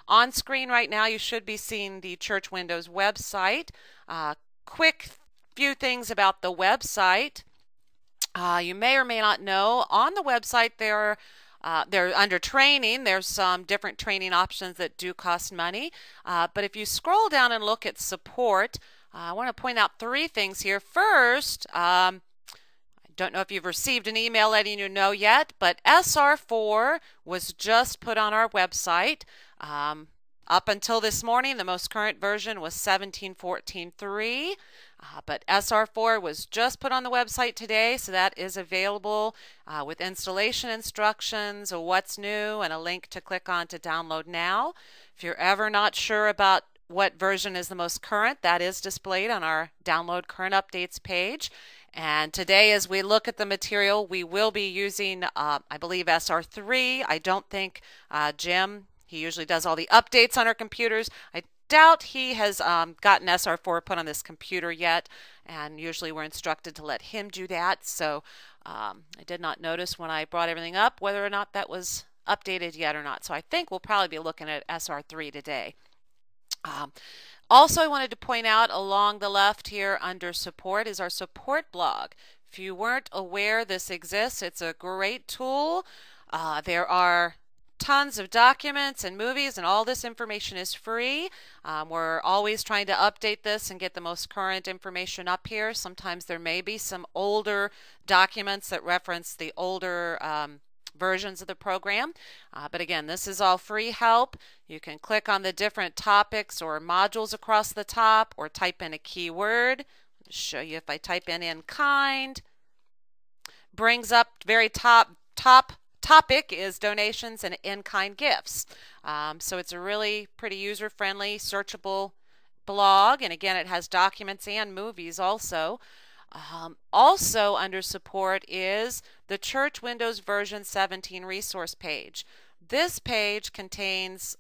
On screen right now, you should be seeing the Church Windows website. Quick few things about the website. You may or may not know, on the website they're under training. There's some different training options that do cost money. But if you scroll down and look at support, I want to point out three things here. First, I don't know if you've received an email letting you know yet, but SR4 was just put on our website. Up until this morning, the most current version was 17.14.3, but SR4 was just put on the website today, so that is available with installation instructions, what's new, and a link to click on to download now. If you're ever not sure about what version is the most current, that is displayed on our Download Current Updates page. And today, as we look at the material, we will be using, I believe, SR3. I don't think Jim, he usually does all the updates on our computers. I doubt he has gotten SR4 put on this computer yet, and usually we're instructed to let him do that. So I did not notice when I brought everything up whether or not that was updated yet or not. So I think we'll probably be looking at SR3 today. Also, I wanted to point out along the left here under support is our support blog. If you weren't aware this exists, it's a great tool. There are tons of documents and movies, and all this information is free. We're always trying to update this and get the most current information up here. Sometimes there may be some older documents that reference the older versions of the program. But again, this is all free help. You can click on the different topics or modules across the top or type in a keyword. I'll just show you if I type in kind. Brings up very top topic is donations and in-kind gifts. So it's a really pretty user-friendly, searchable blog. And again, it has documents and movies also. Also under support is the Church Windows version 17 resource page. This page contains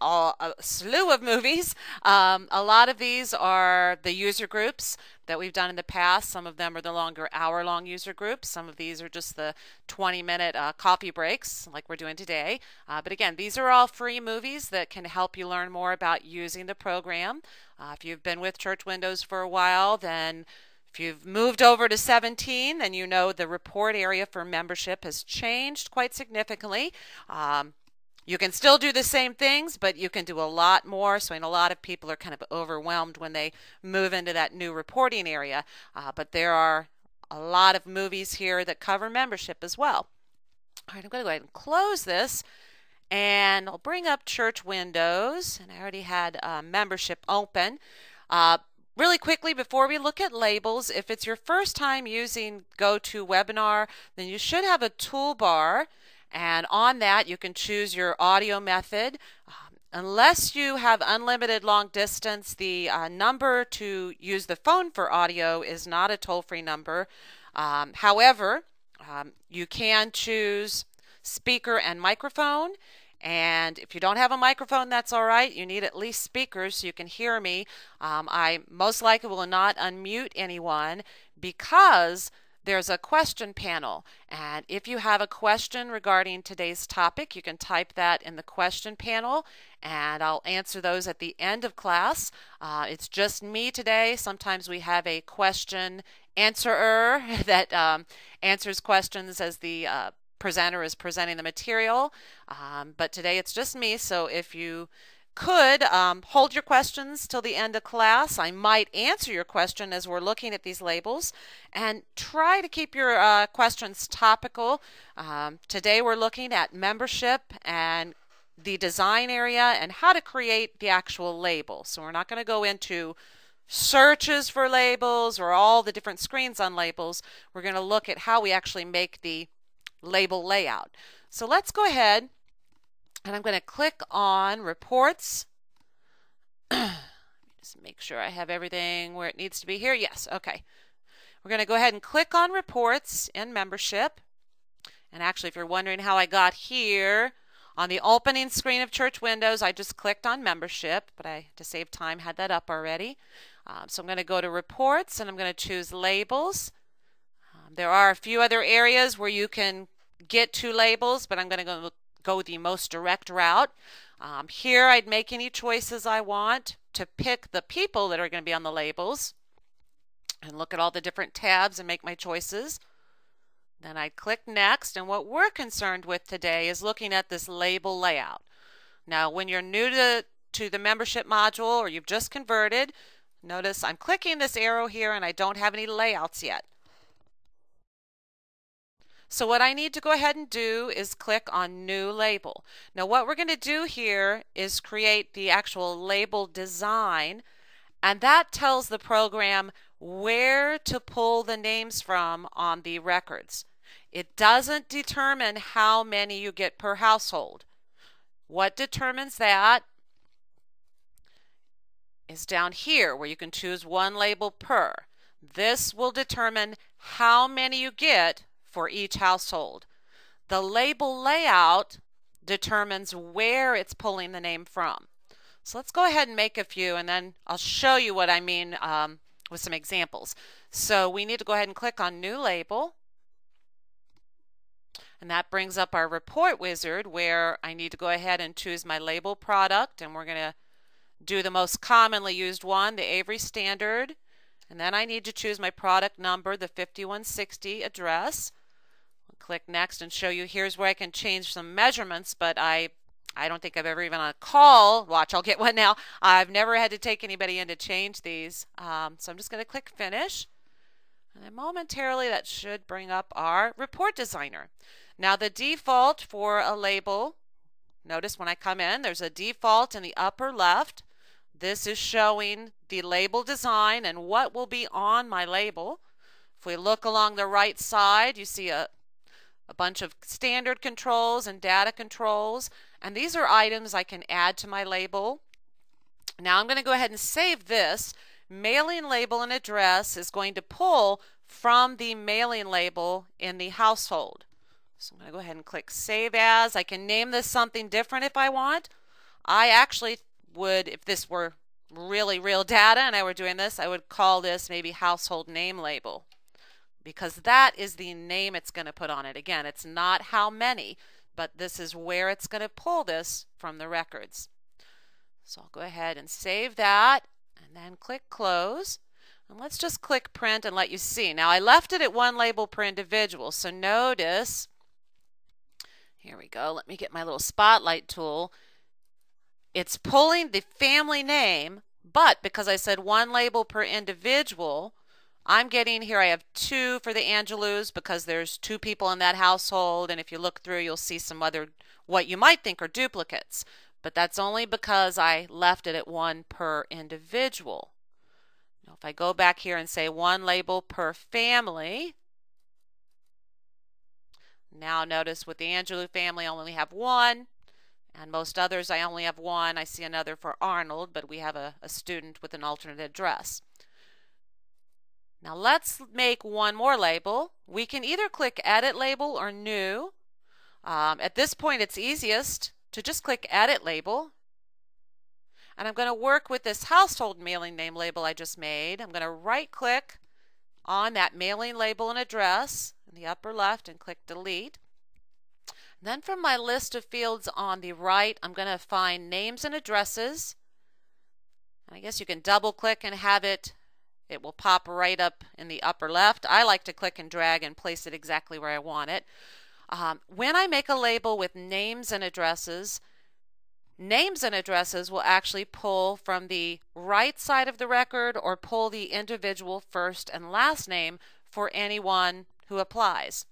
a slew of movies. A lot of these are the user groups that we've done in the past. Some of them are the longer hour-long user groups. Some of these are just the 20-minute coffee breaks like we're doing today. But again, these are all free movies that can help you learn more about using the program. If you've been with Church Windows for a while, then if you've moved over to 17, then you know the report area for membership has changed quite significantly. You can still do the same things, but you can do a lot more. So a lot of people are kind of overwhelmed when they move into that new reporting area. But there are a lot of movies here that cover membership as well. All right, I'm going to go ahead and close this. And I'll bring up Church Windows. And I already had membership open. Really quickly, before we look at labels, if it's your first time using GoToWebinar, then you should have a toolbar. And on that, you can choose your audio method. Unless you have unlimited long distance, the number to use the phone for audio is not a toll-free number. However, you can choose speaker and microphone. And if you don't have a microphone, that's all right. You need at least speakers so you can hear me. I most likely will not unmute anyone because there's a question panel. And if you have a question regarding today's topic, you can type that in the question panel, and I'll answer those at the end of class. It's just me today. Sometimes we have a question answerer that answers questions as the presenter is presenting the material, but today it's just me. So if you could hold your questions till the end of class, I might answer your question as we're looking at these labels, and try to keep your questions topical. Today we're looking at membership and the design area and how to create the actual label. So we're not going to go into searches for labels or all the different screens on labels. We're going to look at how we actually make the label layout. So let's go ahead, and I'm going to click on reports. Just make sure I have everything where it needs to be here. Yes, okay. We're going to go ahead and click on reports in membership. And actually, if you're wondering how I got here, on the opening screen of Church Windows, I just clicked on membership, but I, to save time, had that up already. So I'm going to go to reports, and I'm going to choose labels. There are a few other areas where you can get to labels, but I'm going to go the most direct route. Here I'd make any choices I want to pick the people that are going to be on the labels and look at all the different tabs and make my choices. Then I'd click next, and what we're concerned with today is looking at this label layout. Now when you're new to the membership module or you've just converted, notice I'm clicking this arrow here and I don't have any layouts yet. So what I need to go ahead and do is click on New Label. Now what we're going to do here is create the actual label design, and that tells the program where to pull the names from on the records. It doesn't determine how many you get per household. What determines that is down here where you can choose one label per. This will determine how many you get for each household. The label layout determines where it's pulling the name from. So let's go ahead and make a few, and then I'll show you what I mean with some examples. So we need to go ahead and click on New Label, and that brings up our report wizard where I need to go ahead and choose my label product, and we're going to do the most commonly used one, the Avery Standard, and then I need to choose my product number, the 5160 address. Click next and show you here's where I can change some measurements, but I don't think I've ever even on a call, watch I'll get one now, I've never had to take anybody in to change these. So I'm just going to click Finish, and then momentarily that should bring up our report designer. Now the default for a label, notice when I come in there's a default in the upper left. This is showing the label design and what will be on my label. If we look along the right side, you see a bunch of standard controls and data controls, and these are items I can add to my label. Now I'm going to go ahead and save this. Mailing label and address is going to pull from the mailing label in the household. So I'm going to go ahead and click Save As. I can name this something different if I want. I actually would, if this were really real data and I were doing this, I would call this maybe household name label, because that is the name it's going to put on it. Again, it's not how many, but this is where it's going to pull this from the records. So I'll go ahead and save that and then click Close. And let's just click Print and let you see. Now I left it at one label per individual, so notice, here we go, let me get my little spotlight tool. It's pulling the family name, but because I said one label per individual, I'm getting here, I have 2 for the Angelus because there's 2 people in that household, and if you look through you'll see some other what you might think are duplicates, but that's only because I left it at 1 per individual. Now if I go back here and say 1 label per family, now notice with the Angelu family I only have 1, and most others I only have 1. I see another for Arnold, but we have a student with an alternate address. Now let's make one more label. We can either click Edit Label or New. At this point it's easiest to just click Edit Label. And I'm going to work with this household mailing name label I just made. I'm going to right click on that mailing label and address in the upper left and click Delete. And then from my list of fields on the right, I'm going to find names and addresses. I guess you can double click and have it will pop right up in the upper left. I like to click and drag and place it exactly where I want it. When I make a label with names and addresses will actually pull from the right side of the record or pull the individual first and last name for anyone who applies.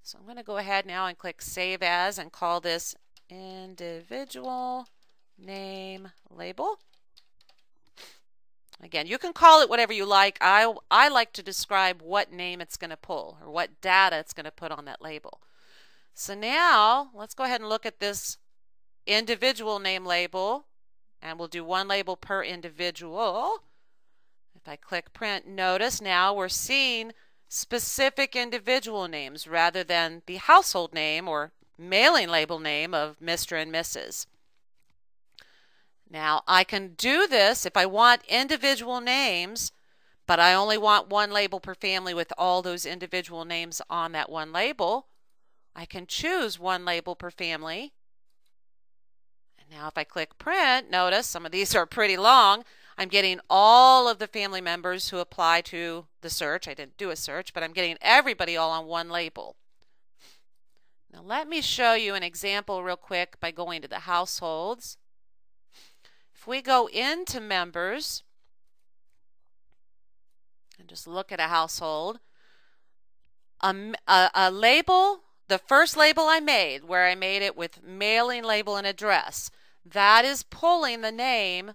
So I'm going to go ahead now and click Save As and call this individual name label. Again, you can call it whatever you like. I like to describe what name it's going to pull or what data it's going to put on that label. So now let's go ahead and look at this individual name label, and we'll do 1 label per individual. If I click Print, notice now we're seeing specific individual names rather than the household name or mailing label name of Mr. and Mrs. Now I can do this if I want individual names, but I only want 1 label per family with all those individual names on that 1 label. I can choose 1 label per family, Now if I click print, notice some of these are pretty long. I'm getting all of the family members who apply to the search. I didn't do a search, but I'm getting everybody all on one label. Now let me show you an example real quick by going to the households. If we go into members and just look at a household, a label, the first label I made, where I made it with mailing label and address, that is pulling the name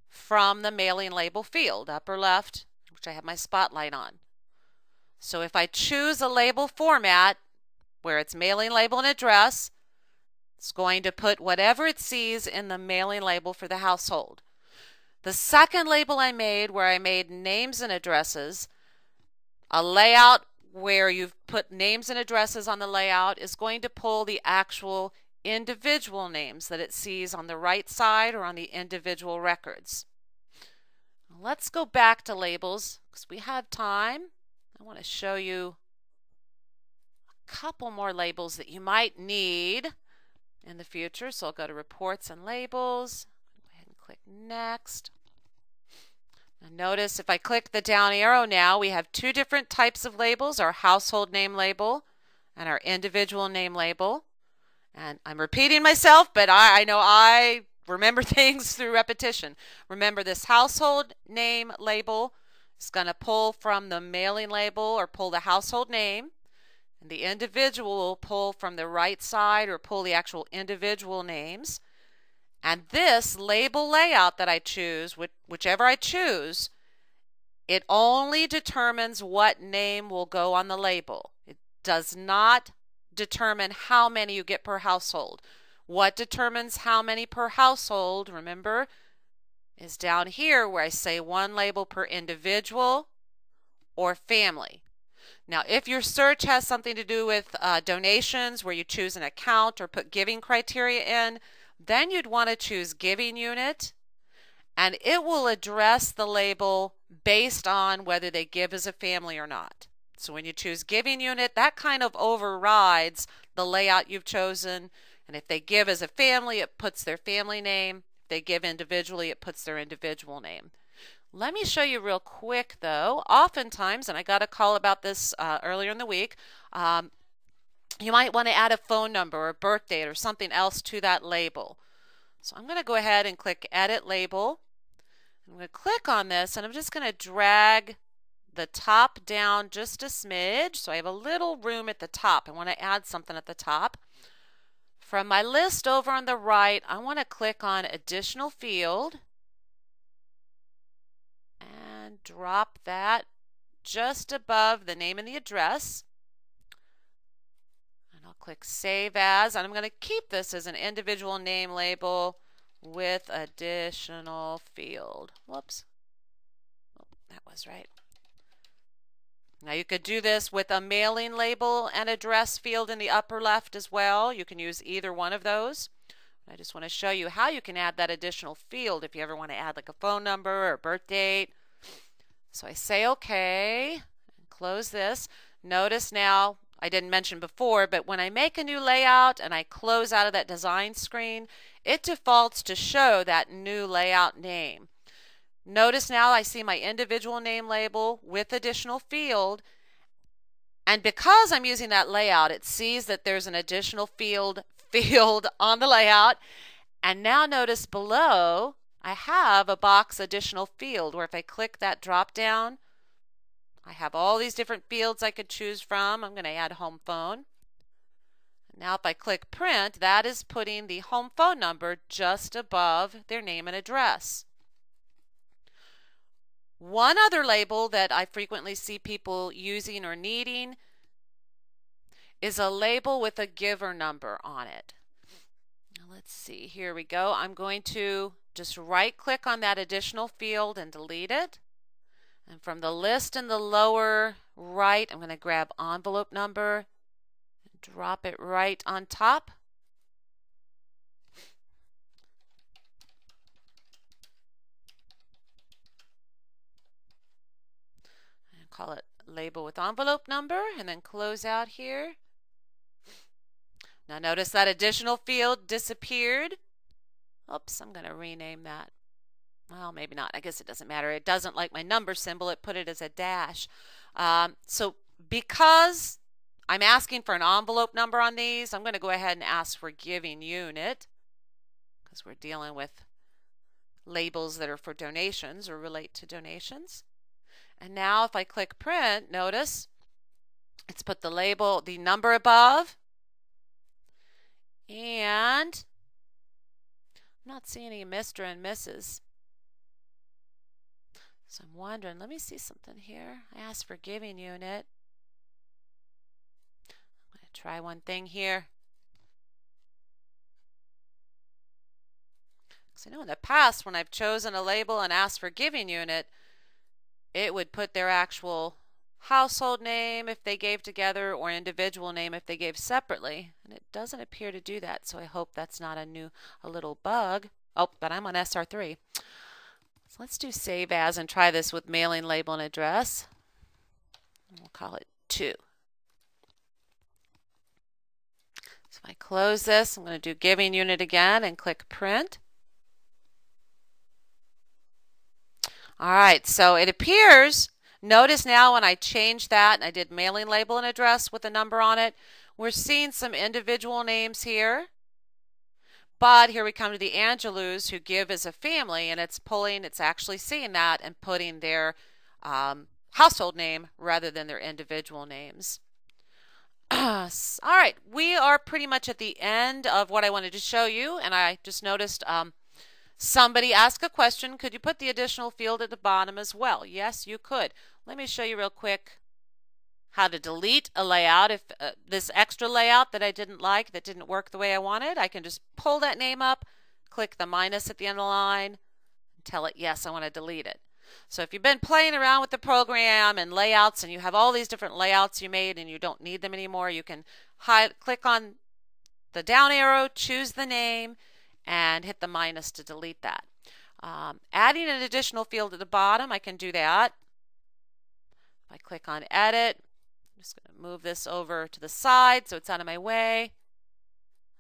from the mailing label field, upper left, which I have my spotlight on. So if I choose a label format where it's mailing label and address, it's going to put whatever it sees in the mailing label for the household. The second label I made, where I made names and addresses, a layout where you've put names and addresses on the layout, is going to pull the actual individual names that it sees on the right side or on the individual records. Let's go back to labels because we have time. I want to show you a couple more labels that you might need in the future. So I'll go to reports and labels. Go ahead and click next. Now notice if I click the down arrow now, we have two different types of labels, our household name label and our individual name label. And I'm repeating myself, but I know I remember things through repetition. Remember, this household name label is going to pull from the mailing label or pull the household name. And the individual will pull from the right side or pull the actual individual names. And this label layout that I choose, whichever I choose, it only determines what name will go on the label. It does not determine how many you get per household. What determines how many per household, remember, is down here where I say one label per individual or family. Now, if your search has something to do with donations, where you choose an account or put giving criteria in, then you'd want to choose giving unit, and it will address the label based on whether they give as a family or not. So when you choose giving unit, that kind of overrides the layout you've chosen. And if they give as a family, it puts their family name. If they give individually, it puts their individual name. Let me show you real quick though. Oftentimes, and I got a call about this earlier in the week, you might want to add a phone number or a birth date or something else to that label. So I'm going to go ahead and click Edit Label. I'm going to click on this and I'm just going to drag the top down just a smidge so I have a little room at the top. I want to add something at the top. From my list over on the right, I want to click on Additional Field and drop that just above the name and the address. And I'll click Save As, and I'm going to keep this as an individual name label with additional field. Whoops. Oh, that was right. Now you could do this with a mailing label and address field in the upper left as well. You can use either one of those. I just want to show you how you can add that additional field if you ever want to add like a phone number or a birth date. So I say OK and close this. Notice now, I didn't mention before, but when I make a new layout and I close out of that design screen, it defaults to show that new layout name. Notice now I see my individual name label with additional field, and because I'm using that layout, it sees that there's an additional field on the layout. And now notice below I have a box additional field where if I click that drop down, I have all these different fields I could choose from. I'm going to add home phone. Now if I click print, that is putting the home phone number just above their name and address. One other label that I frequently see people using or needing is a label with a giver number on it. Now let's see, here we go. I'm going to just right click on that additional field and delete it. And from the list in the lower right, I'm going to grab envelope number and drop it right on top. Call it label with envelope number and then close out here. Now notice that additional field disappeared. Oops, I'm going to rename that. Well, maybe not. I guess it doesn't matter. It doesn't like my number symbol. It put it as a dash. So because I'm asking for an envelope number on these, I'm going to go ahead and ask for giving unit because we're dealing with labels that are for donations or relate to donations. And now if I click print, notice it's put the label, the number above, and I'm not seeing any Mr. and Mrs. So I'm wondering, let me see something here. I asked for giving unit. I'm going to try one thing here. So I know in the past when I've chosen a label and asked for giving unit, it would put their actual household name if they gave together or individual name if they gave separately. And it doesn't appear to do that, so I hope that's not a little bug. Oh, but I'm on SR3. So let's do save as and try this with mailing label and address. We'll call it 2. So if I close this, I'm going to do giving unit again and click print. All right, so it appears, notice now when I changed that and I did mailing label and address with a number on it, we're seeing some individual names here. But here we come to the Angelus who give as a family, and it's actually seeing that and putting their household name rather than their individual names. All right, we are pretty much at the end of what I wanted to show you, and I just noticed somebody asked a question, could you put the additional field at the bottom as well? Yes, you could. Let me show you real quick how to delete a layout. If this extra layout that I didn't like, that didn't work the way I wanted, I can just pull that name up, click the minus at the end of the line, and tell it, yes, I want to delete it. So if you've been playing around with the program and layouts and you have all these different layouts you made and you don't need them anymore, you can click on the down arrow, choose the name, and hit the minus to delete that. Adding an additional field at the bottom, I can do that. If I click on edit, I'm just going to move this over to the side so it's out of my way.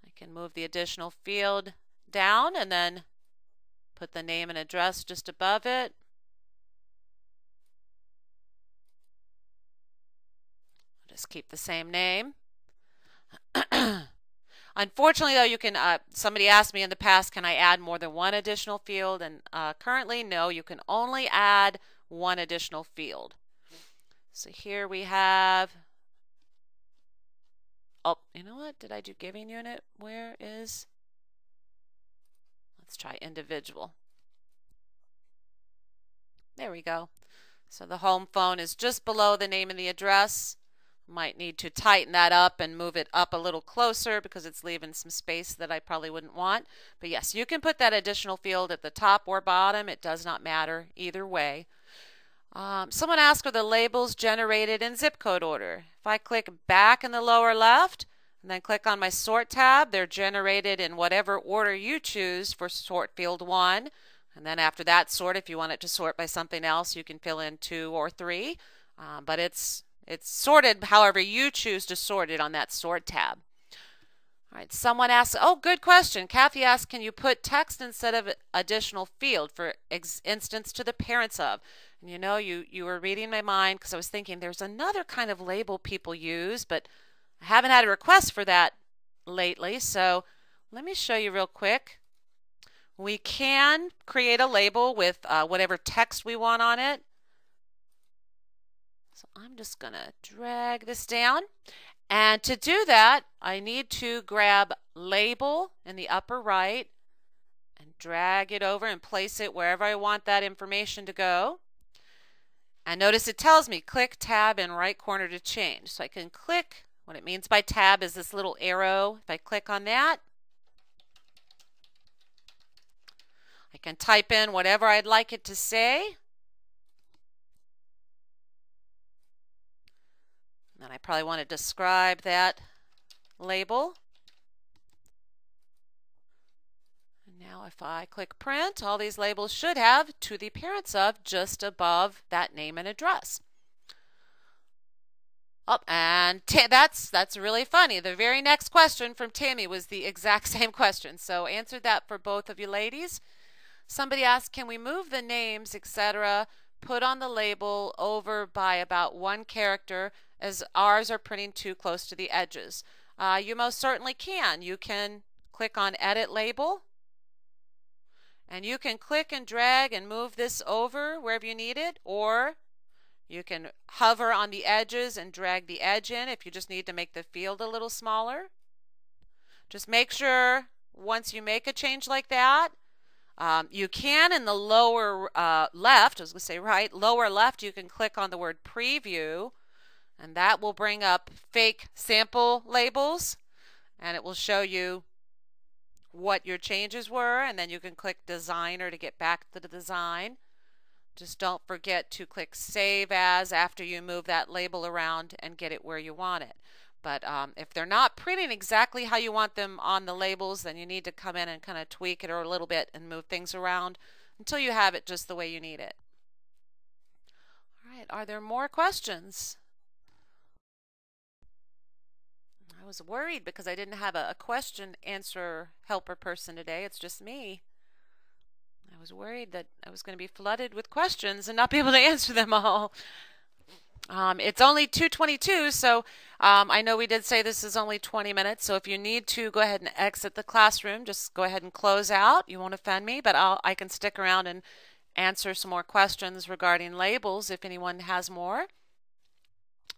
I can move the additional field down and then put the name and address just above it. I'll just keep the same name. Unfortunately, though, you can. Somebody asked me in the past, can I add more than one additional field? And currently, no, you can only add one additional field. So here we have, oh, you know what? Did I do giving unit? Where is, let's try individual. There we go. So the home phone is just below the name and the address. Might need to tighten that up and move it up a little closer because it's leaving some space that I probably wouldn't want. But yes, you can put that additional field at the top or bottom. It does not matter either way. Someone asked, are the labels generated in zip code order? If I click back in the lower left and then click on my sort tab, they're generated in whatever order you choose for sort field 1. And then after that sort, if you want it to sort by something else, you can fill in 2 or 3. But it's sorted however you choose to sort it on that sort tab. All right, someone asks, oh, good question. Kathy asked, can you put text instead of additional field, for instance, to the parents of? And you know, you were reading my mind because I was thinking there's another kind of label people use, but I haven't had a request for that lately. So let me show you real quick. We can create a label with whatever text we want on it. So I'm just going to drag this down. And to do that, I need to grab label in the upper right and drag it over and place it wherever I want that information to go. And notice it tells me click tab in right corner to change. So I can click, what it means by tab is this little arrow. If I click on that, I can type in whatever I'd like it to say. And I probably want to describe that label. And now if I click print, all these labels should have to the parents of just above that name and address. Oh, and that's really funny. The very next question from Tammy was the exact same question. So answered that for both of you ladies. Somebody asked, can we move the names, etc., put on the label over by about one character as ours are printing too close to the edges? You most certainly can. You can click on Edit Label, and you can click and drag and move this over wherever you need it, or you can hover on the edges and drag the edge in if you just need to make the field a little smaller. Just make sure once you make a change like that, you can in the lower left, I was going to say right, lower left, you can click on the word Preview, and that will bring up fake sample labels, and it will show you what your changes were, and then you can click Designer to get back to the design. Just don't forget to click Save As after you move that label around and get it where you want it. But if they're not printing exactly how you want them on the labels, then you need to come in and kind of tweak it a little bit and move things around until you have it just the way you need it. All right, are there more questions? I was worried because I didn't have a question answer helper person today. It's just me. I was worried that I was going to be flooded with questions and not be able to answer them all. It's only 2:22, so I know we did say this is only 20 minutes, so if you need to go ahead and exit the classroom, just go ahead and close out. You won't offend me, but I can stick around and answer some more questions regarding labels if anyone has more.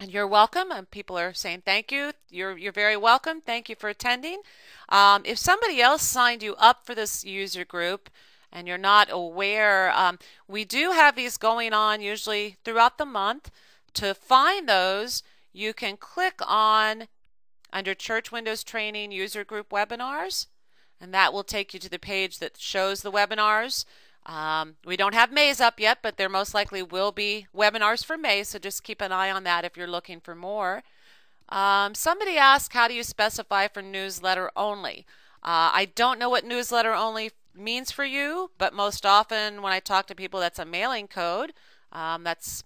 And you're welcome, and people are saying thank you. You're very welcome. Thank you for attending. If somebody else signed you up for this user group and you're not aware, we do have these going on usually throughout the month. To find those, you can click on under Church Windows Training User Group Webinars, and that will take you to the page that shows the webinars. We don't have May's up yet, but there most likely will be webinars for May, so just keep an eye on that if you're looking for more. Somebody asked, how do you specify for newsletter only? I don't know what newsletter only means for you, but most often when I talk to people, that's a mailing code. That's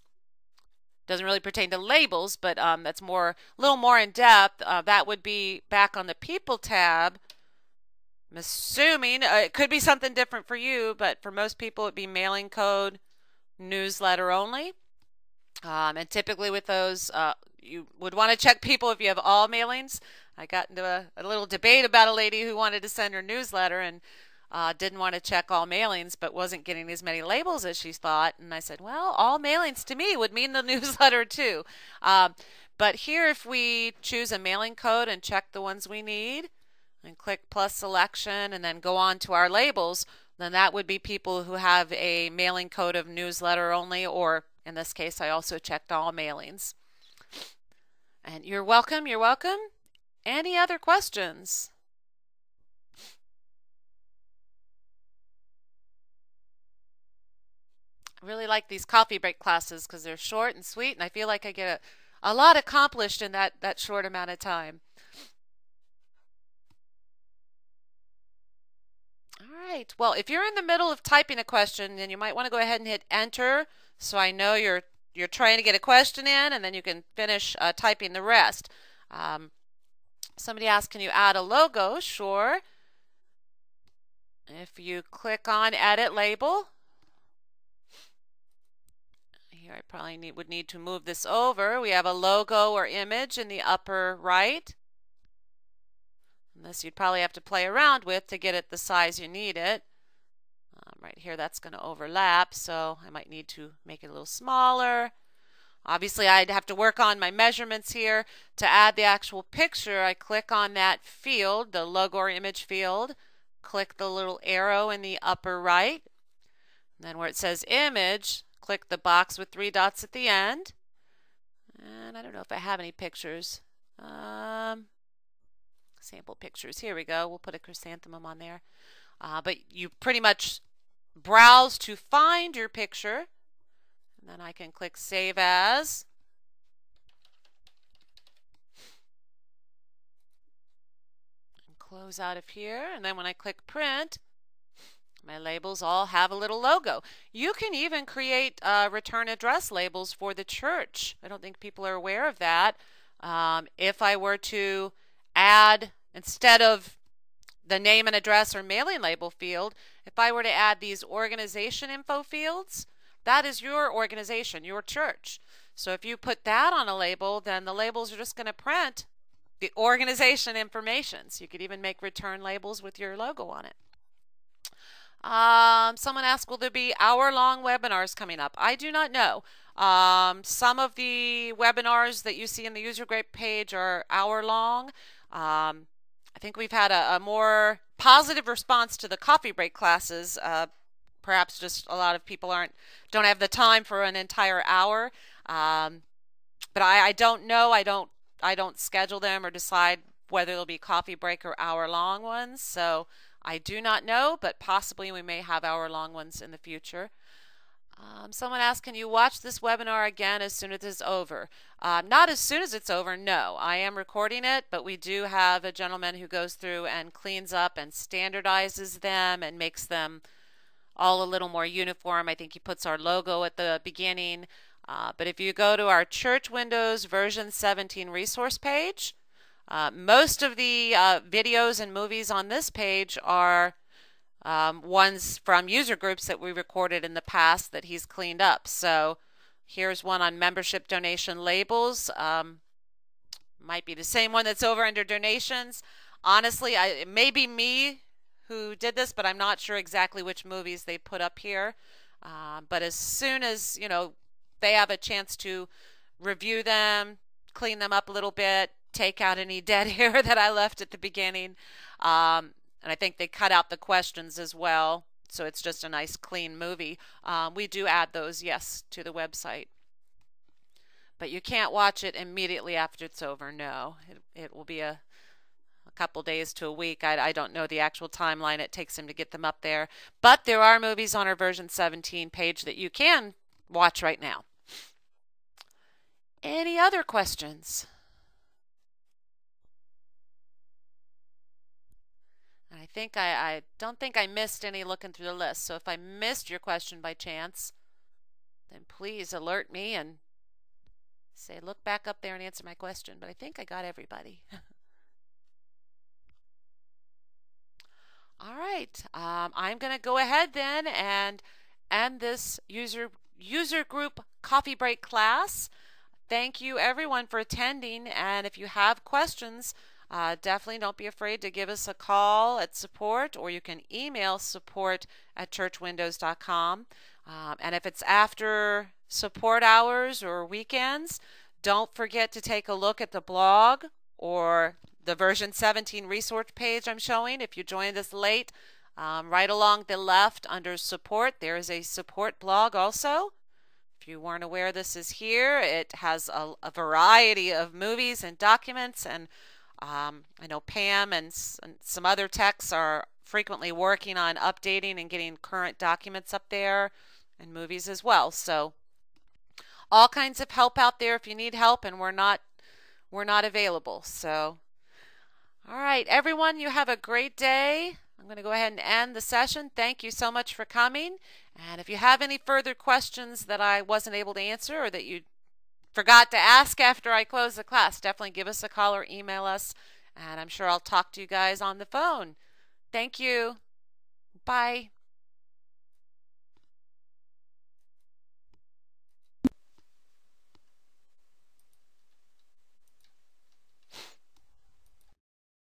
doesn't really pertain to labels, but that's a little more in depth. That would be back on the People tab. I'm assuming it could be something different for you, but for most people it'd be mailing code, newsletter only. And typically with those, you would want to check people if you have all mailings. I got into a little debate about a lady who wanted to send her newsletter and didn't want to check all mailings but wasn't getting as many labels as she thought. And I said, well, all mailings to me would mean the newsletter too. But here, if we choose a mailing code and check the ones we need and click plus selection and then go on to our labels, then that would be people who have a mailing code of newsletter only, or in this case, I also checked all mailings. And you're welcome, you're welcome. Any other questions? I really like these coffee break classes because they're short and sweet, and I feel like I get a lot accomplished in that short amount of time. All right. Well, if you're in the middle of typing a question, then you might want to go ahead and hit enter so I know you're trying to get a question in, and then you can finish typing the rest. Somebody asked, can you add a logo? Sure. If you click on Edit Label, here I probably would need to move this over. We have a logo or image in the upper right. And this you'd probably have to play around with to get it the size you need it. Right here, that's going to overlap, so I might need to make it a little smaller. Obviously, I'd have to work on my measurements here. To add the actual picture, I click on that field, the logo or image field, click the little arrow in the upper right, and then where it says image, click the box with 3 dots at the end. And I don't know if I have any pictures. Sample pictures. Here we go. We'll put a chrysanthemum on there. But you pretty much browse to find your picture. And then I can click Save As. And close out of here. And then when I click Print, my labels all have a little logo. You can even create return address labels for the church. I don't think people are aware of that. If I were to add, instead of the name and address or mailing label field, if I were to add these organization info fields, that is your organization, your church. So if you put that on a label, then the labels are just going to print the organization information. So you could even make return labels with your logo on it. Someone asked, will there be hour-long webinars coming up? I do not know. Some of the webinars that you see in the user group page are hour-long. I think we've had a more positive response to the coffee break classes. Perhaps just a lot of people don't have the time for an entire hour. But I don't know. I don't schedule them or decide whether they'll be coffee break or hour-long ones. So I do not know, but possibly we may have hour-long ones in the future. Someone asked, can you watch this webinar again as soon as it's over? Not as soon as it's over, no. I am recording it, but we do have a gentleman who goes through and cleans up and standardizes them and makes them all a little more uniform. I think he puts our logo at the beginning. But if you go to our Church Windows version 17 resource page, most of the videos and movies on this page are ones from user groups that we recorded in the past that he's cleaned up. So here's one on membership donation labels. Might be the same one that's over under donations. Honestly, it may be me who did this, but I'm not sure exactly which movies they put up here. But as soon as, they have a chance to review them, clean them up a little bit, take out any dead hair that I left at the beginning. And I think they cut out the questions as well, so it's just a nice clean movie. We do add those, yes, to the website. But you can't watch it immediately after it's over, no. It will be a couple days to a week. I don't know the actual timeline it takes him to get them up there. But there are movies on our version 17 page that you can watch right now. Any other questions? I don't think I missed any looking through the list. So if I missed your question by chance, then please alert me and say, look back up there and answer my question. But I think I got everybody. All right. I'm going to go ahead then and end this user group coffee break class. Thank you everyone for attending, and if you have questions, definitely don't be afraid to give us a call at support, or you can email support@churchwindows.com. And if it's after support hours or weekends, don't forget to take a look at the blog or the version 17 resource page I'm showing. If you joined us late, right along the left under support, there is a support blog also. If you weren't aware this is here, it has a variety of movies and documents, and I know Pam and some other techs are frequently working on updating and getting current documents up there, and movies as well. So all kinds of help out there if you need help, and we're not available. So all right, everyone, you have a great day. I'm going to go ahead and end the session. Thank you so much for coming. And if you have any further questions that I wasn't able to answer or that you forgot to ask after I close the class, definitely give us a call or email us, and I'm sure I'll talk to you guys on the phone. Thank you. Bye.